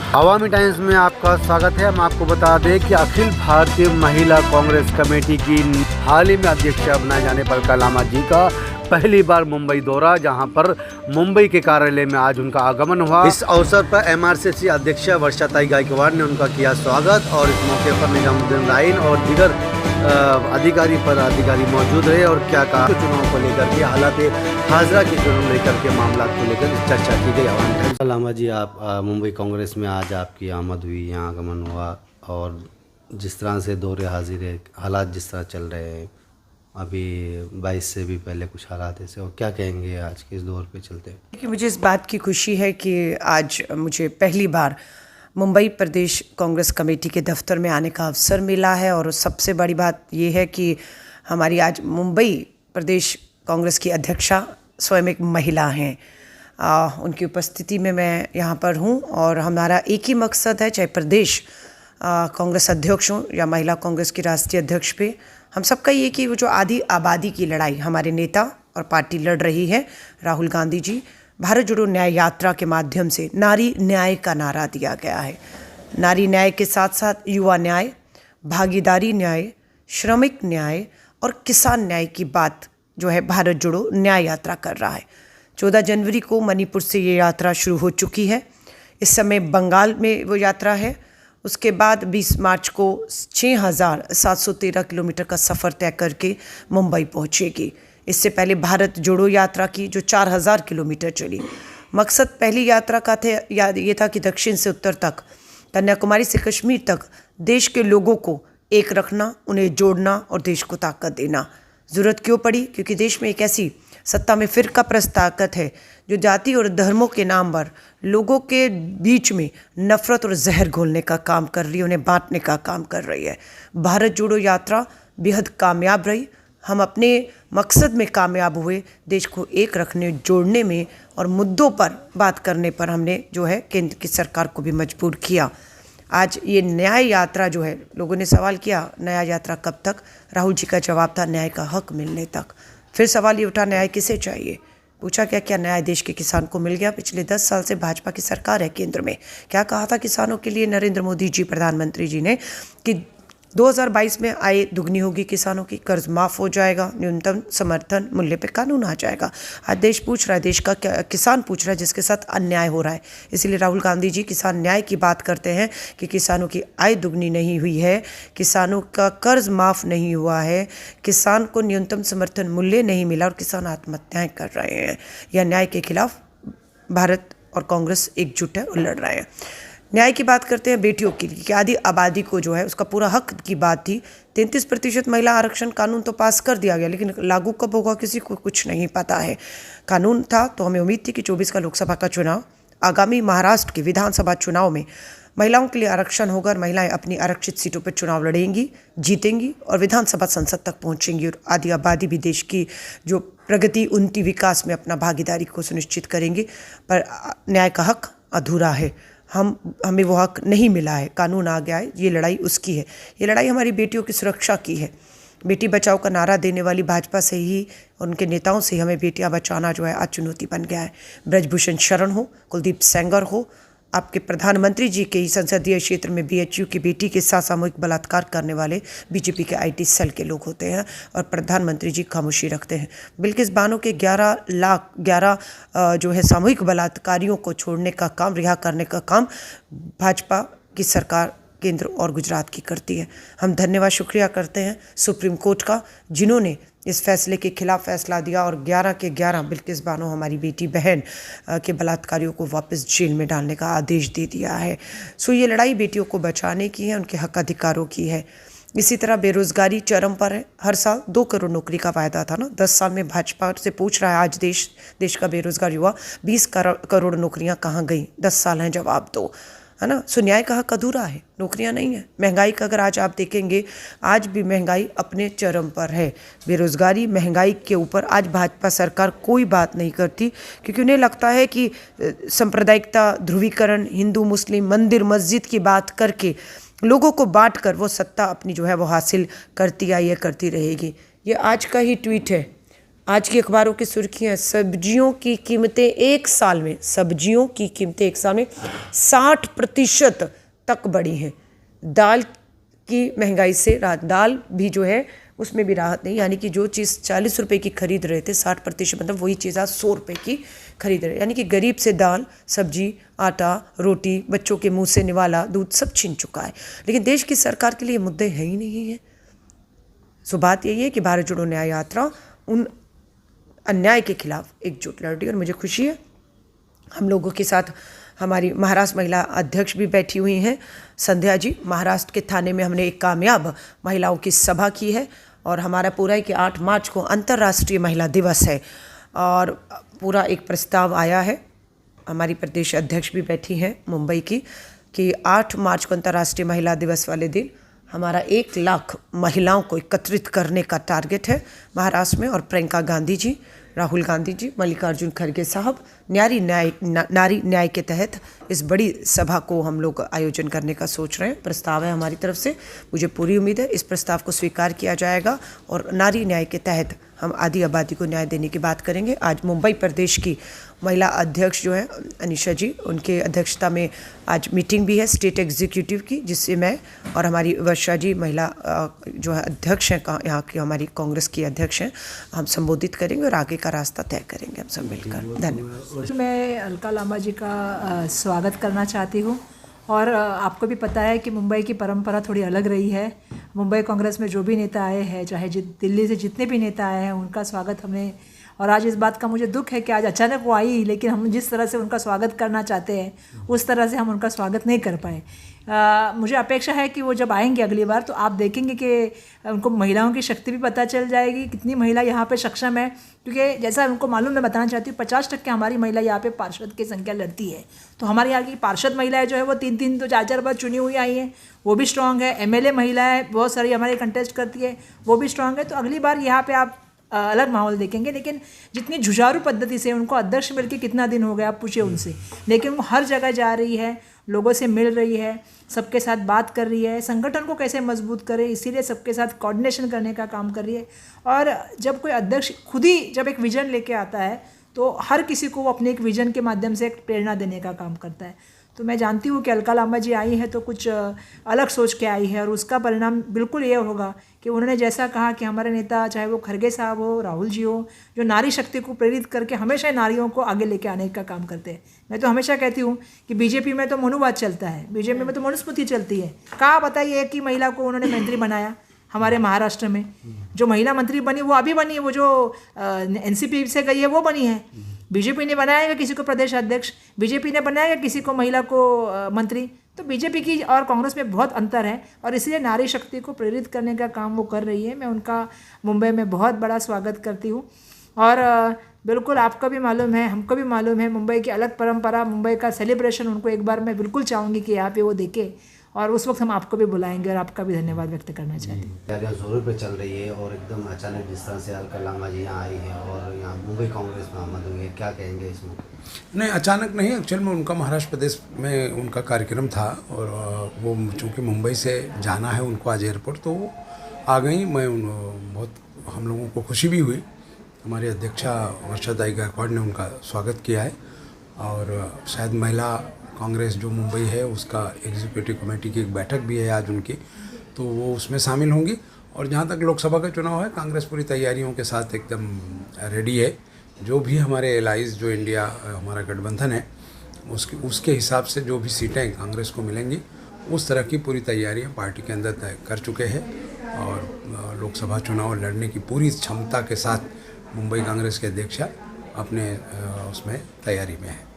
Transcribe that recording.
Awami times में आपका स्वागत है। हम आपको बता दें कि अखिल भारतीय महिला कांग्रेस कमेटी की हाल ही में अध्यक्ष बनाए जाने पर कलामा जी का पहली बार मुंबई दौरा, जहां पर मुंबई के कार्यालय में आज उनका आगमन हुआ। इस अवसर पर एमआरसीसी अध्यक्ष वर्षाताई गायकवाड़ ने उनका किया स्वागत और इस मौके पर निजामुद्दीन राइन और दीगर अधिकारी मौजूद रहे और क्या कहा चुनाव को लेकर के हालात हाजरा के चुनाव लेकर के मामला को लेकर चर्चा की गई। कलामा जी, आप मुंबई कांग्रेस में आज आपकी आमद हुई, यहाँ आगमन हुआ और जिस तरह से दौरे हाजिर है, हालात जिस तरह चल रहे हैं अभी 22 से भी पहले कुछ हालात ऐसे, और क्या कहेंगे आज के इस दौर पे चलते? कि मुझे इस बात की खुशी है कि आज मुझे पहली बार मुंबई प्रदेश कांग्रेस कमेटी के दफ्तर में आने का अवसर मिला है। और सबसे बड़ी बात ये है कि हमारी आज मुंबई प्रदेश कांग्रेस की अध्यक्षा स्वयं एक महिला हैं। उनकी उपस्थिति में मैं यहाँ पर हूँ और हमारा एक ही मकसद है, चाहे प्रदेश कांग्रेस अध्यक्ष हो या महिला कांग्रेस की राष्ट्रीय अध्यक्ष पे, हम सबका ये कि वो जो आधी आबादी की लड़ाई हमारे नेता और पार्टी लड़ रही है, राहुल गांधी जी, भारत जोड़ो न्याय यात्रा के माध्यम से नारी न्याय का नारा दिया गया है। नारी न्याय के साथ साथ युवा न्याय, भागीदारी न्याय, श्रमिक न्याय और किसान न्याय की बात जो है भारत जोड़ो न्याय यात्रा कर रहा है। 14 जनवरी को मणिपुर से ये यात्रा शुरू हो चुकी है। इस समय बंगाल में वो यात्रा है। उसके बाद 20 मार्च को 6,713 किलोमीटर का सफ़र तय करके मुंबई पहुंचेगी। इससे पहले भारत जोड़ो यात्रा की जो 4,000 किलोमीटर चली। मकसद पहली यात्रा का ये था कि दक्षिण से उत्तर तक, कन्याकुमारी से कश्मीर तक देश के लोगों को एक रखना, उन्हें जोड़ना और देश को ताकत देना। ज़रूरत क्यों पड़ी? क्योंकि देश में एक ऐसी सत्ता में फ़िरकाप्रस्त ताकत है जो जाति और धर्मों के नाम पर लोगों के बीच में नफ़रत और जहर घोलने का काम कर रही है, उन्हें बांटने का काम कर रही है। भारत जोड़ो यात्रा बेहद कामयाब रही। हम अपने मकसद में कामयाब हुए, देश को एक रखने, जोड़ने में और मुद्दों पर बात करने पर हमने जो है केंद्र की सरकार को भी मजबूर किया। आज ये न्याय यात्रा जो है, लोगों ने सवाल किया न्याय यात्रा कब तक? राहुल जी का जवाब था न्याय का हक मिलने तक। फिर सवाल ये उठा न्याय किसे चाहिए? पूछा क्या न्याय देश के किसान को मिल गया? पिछले 10 साल से भाजपा की सरकार है केंद्र में। क्या कहा था किसानों के लिए नरेंद्र मोदी जी, प्रधानमंत्री जी ने, कि 2022 में आय दुगनी होगी किसानों की, कर्ज माफ़ हो जाएगा, न्यूनतम समर्थन मूल्य पे कानून आ जाएगा। आज देश पूछ रहा है, देश का किसान पूछ रहा है जिसके साथ अन्याय हो रहा है। इसलिए राहुल गांधी जी किसान न्याय की बात करते हैं कि किसानों की आय दुगनी नहीं हुई है, किसानों का कर्ज माफ़ नहीं हुआ है, किसान को न्यूनतम समर्थन मूल्य नहीं मिला और किसान आत्महत्याएँ कर रहे हैं। यह न्याय के खिलाफ भारत और कांग्रेस एकजुट है और लड़ रहे हैं। न्याय की बात करते हैं बेटियों की, कि आधी आबादी को जो है उसका पूरा हक की बात थी। 33% महिला आरक्षण कानून तो पास कर दिया गया, लेकिन लागू कब होगा किसी को कुछ नहीं पता है। कानून था तो हमें उम्मीद थी कि 24 का लोकसभा का चुनाव, आगामी महाराष्ट्र के विधानसभा चुनाव में महिलाओं के लिए आरक्षण होगा और महिलाएं अपनी आरक्षित सीटों पर चुनाव लड़ेंगी, जीतेंगी और विधानसभा संसद तक पहुंचेंगी और आधी आबादी भी देश की जो प्रगति, उन्नति, विकास में अपना भागीदारी को सुनिश्चित करेंगी। पर न्याय का हक अधूरा है, हमें वो हक नहीं मिला है। कानून आ गया है, ये लड़ाई उसकी है। ये लड़ाई हमारी बेटियों की सुरक्षा की है। बेटी बचाओ का नारा देने वाली भाजपा से ही, उनके नेताओं से हमें बेटियां बचाना जो है आज चुनौती बन गया है। ब्रजभूषण शरण हो, कुलदीप सेंगर हो, आपके प्रधानमंत्री जी के ही संसदीय क्षेत्र में BHU की बेटी के साथ सामूहिक बलात्कार करने वाले बीजेपी के IT सेल के लोग होते हैं और प्रधानमंत्री जी खामोशी रखते हैं। बिल्किस बानो के 11 जो है सामूहिक बलात्कारियों को छोड़ने का काम, रिहा करने का काम भाजपा की सरकार केंद्र और गुजरात की करती है। हम धन्यवाद शुक्रिया करते हैं सुप्रीम कोर्ट का, जिन्होंने इस फैसले के खिलाफ फैसला दिया और 11 के 11 बिल्किस बानो, हमारी बेटी बहन के बलात्कारियों को वापस जेल में डालने का आदेश दे दिया है। सो ये लड़ाई बेटियों को बचाने की है, उनके हक अधिकारों की है। इसी तरह बेरोजगारी चरम पर है। हर साल 2 करोड़ नौकरी का वायदा था ना, 10 साल में भाजपा से पूछ रहा है आज देश का बेरोजगार युवा 20 करोड़ नौकरियां कहाँ गई? 10 साल हैं, जवाब दो, है ना। सो न्याय का हक अधूरा है, नौकरियां नहीं है। महंगाई का अगर आज आप देखेंगे, आज भी महंगाई अपने चरम पर है। बेरोजगारी, महंगाई के ऊपर आज भाजपा सरकार कोई बात नहीं करती, क्योंकि उन्हें लगता है कि सांप्रदायिकता, ध्रुवीकरण, हिंदू मुस्लिम, मंदिर मस्जिद की बात करके, लोगों को बांट कर वो सत्ता अपनी जो है वो हासिल करती आई है, करती रहेगी। ये आज का ही ट्वीट है। आज की अखबारों की सुर्खियां, सब्जियों की कीमतें एक साल में 60% तक बढ़ी हैं। दाल की महंगाई से राहत, दाल भी जो है उसमें भी राहत नहीं, यानी कि जो चीज़ 40 रुपये की खरीद रहे थे 60% मतलब वही चीज़ आज 100 रुपये की खरीद रहे, यानी कि गरीब से दाल, सब्जी, आटा, रोटी, बच्चों के मुंह से निवाला, दूध सब छीन चुका है। लेकिन देश की सरकार के लिए मुद्दे हैं ही नहीं है। सो बात यही है कि भारत जोड़ो न्याय यात्रा उन अन्याय के खिलाफ एकजुट लड़ रही है और मुझे खुशी है हम लोगों के साथ हमारी महाराष्ट्र महिला अध्यक्ष भी बैठी हुई हैं, संध्या जी। महाराष्ट्र के थाने में हमने एक कामयाब महिलाओं की सभा की है और हमारा पूरा है कि 8 मार्च को अंतर्राष्ट्रीय महिला दिवस है और पूरा एक प्रस्ताव आया है। हमारी प्रदेश अध्यक्ष भी बैठी हैं मुंबई की कि 8 मार्च को अंतर्राष्ट्रीय महिला दिवस वाले दिन हमारा 1 लाख महिलाओं को एकत्रित करने का टारगेट है महाराष्ट्र में। और प्रियंका गांधी जी, राहुल गांधी जी, मल्लिकार्जुन खड़गे साहब नारी न्याय के तहत इस बड़ी सभा को हम लोग आयोजन करने का सोच रहे हैं। प्रस्ताव है हमारी तरफ से, मुझे पूरी उम्मीद है इस प्रस्ताव को स्वीकार किया जाएगा और नारी न्याय के तहत हम आधी आबादी को न्याय देने की बात करेंगे। आज मुंबई प्रदेश की महिला अध्यक्ष जो है अनिशा जी, उनके अध्यक्षता में आज मीटिंग भी है स्टेट एग्जीक्यूटिव की, जिससे मैं और हमारी वर्षा जी महिला जो है अध्यक्ष हैं, यहाँ की हमारी कांग्रेस की अध्यक्ष हैं, हम संबोधित करेंगे और आगे का रास्ता तय करेंगे हम सब मिलकर। धन्यवाद। मैं अलका लांबा जी का स्वागत करना चाहती हूँ और आपको भी पता है कि मुंबई की परंपरा थोड़ी अलग रही है। मुंबई कांग्रेस में जो भी नेता आए हैं, चाहे दिल्ली से जितने भी नेता आए हैं, उनका स्वागत हमने, और आज इस बात का मुझे दुख है कि आज अचानक वो आई, लेकिन हम जिस तरह से उनका स्वागत करना चाहते हैं उस तरह से हम उनका स्वागत नहीं कर पाए। मुझे अपेक्षा है कि वो जब आएंगे अगली बार तो आप देखेंगे कि उनको महिलाओं की शक्ति भी पता चल जाएगी, कितनी महिला यहाँ पे सक्षम है। क्योंकि जैसा उनको मालूम, मैं बताना चाहती हूँ 50% हमारी महिला यहाँ पे पार्षद की संख्या लड़ती है। तो हमारे यहाँ की पार्षद महिलाएं जो है वो 3-3 तो 4-4 बार चुनी हुई आई हैं, वो भी स्ट्रांग है। MLA महिलाएं बहुत सारी हमारे कंटेस्ट करती है, वो भी स्ट्रांग है। तो अगली बार यहाँ पे आप अलग माहौल देखेंगे। लेकिन जितनी जुझारू पद्धति से उनको अध्यक्ष मिलकर कितना दिन हो गया आप पूछिए उनसे, लेकिन वो हर जगह जा रही है, लोगों से मिल रही है, सबके साथ बात कर रही है, संगठन को कैसे मजबूत करे इसीलिए सबके साथ कोऑर्डिनेशन करने का काम कर रही है। और जब कोई अध्यक्ष खुद ही जब एक विजन लेके आता है तो हर किसी को वो अपने एक विजन के माध्यम से एक प्रेरणा देने का काम करता है। तो मैं जानती हूँ कि अलका लांबा जी आई हैं तो कुछ अलग सोच के आई है और उसका परिणाम बिल्कुल ये होगा कि उन्होंने जैसा कहा कि हमारे नेता, चाहे वो खड़गे साहब हो, राहुल जी हो, जो नारी शक्ति को प्रेरित करके हमेशा नारियों को आगे लेके आने का काम करते हैं। मैं तो हमेशा कहती हूँ कि बीजेपी में तो मनुवाद चलता है, बीजेपी में तो मनुस्मृति चलती है। कहाँ बताइए कि महिला को उन्होंने मंत्री बनाया हमारे महाराष्ट्र में, जो महिला मंत्री बनी वो अभी बनी, वो जो NCP से गई है वो बनी है। बीजेपी ने बनाएगा किसी को प्रदेश अध्यक्ष, बीजेपी ने बनाएगा किसी को महिला को मंत्री। तो बीजेपी की और कांग्रेस में बहुत अंतर है और इसलिए नारी शक्ति को प्रेरित करने का काम वो कर रही है। मैं उनका मुंबई में बहुत बड़ा स्वागत करती हूँ और बिल्कुल आपको भी मालूम है, हमको भी मालूम है मुंबई की अलग परंपरा, मुंबई का सेलिब्रेशन उनको एक बार मैं बिल्कुल चाहूँगी कि यहाँ पे वो देखे और उस वक्त हम आपको भी बुलाएंगे और आपका भी धन्यवाद व्यक्त करना चाहते हैं। तैयारियां जोरों पे चल रही है और एकदम अचानक जिस तरह से अलका लांबा जी यहाँ आई है और यहाँ मुंबई कांग्रेस में आमद हुई है, क्या कहेंगे इसमें? नहीं, अचानक नहीं, एक्चुअल में उनका महाराष्ट्र प्रदेश में उनका कार्यक्रम था और वो चूँकि मुंबई से जाना है उनको आज एयरपोर्ट, तो वो आ गई। मैं बहुत हम लोगों को खुशी भी हुई। हमारी अध्यक्षा वर्षाताई गायकवाड़ ने उनका स्वागत किया है और शायद महिला कांग्रेस जो मुंबई है उसका एग्जीक्यूटिव कमेटी की एक बैठक भी है आज उनकी, तो वो उसमें शामिल होंगी। और जहाँ तक लोकसभा का चुनाव है, कांग्रेस पूरी तैयारियों के साथ एकदम रेडी है। जो भी हमारे एलाइज, जो इंडिया हमारा गठबंधन है, उसके हिसाब से जो भी सीटें कांग्रेस को मिलेंगी उस तरह की पूरी तैयारियां पार्टी के अंदर तय कर चुके हैं और लोकसभा चुनाव लड़ने की पूरी क्षमता के साथ मुंबई कांग्रेस के अध्यक्षा अपने उसमें तैयारी में है।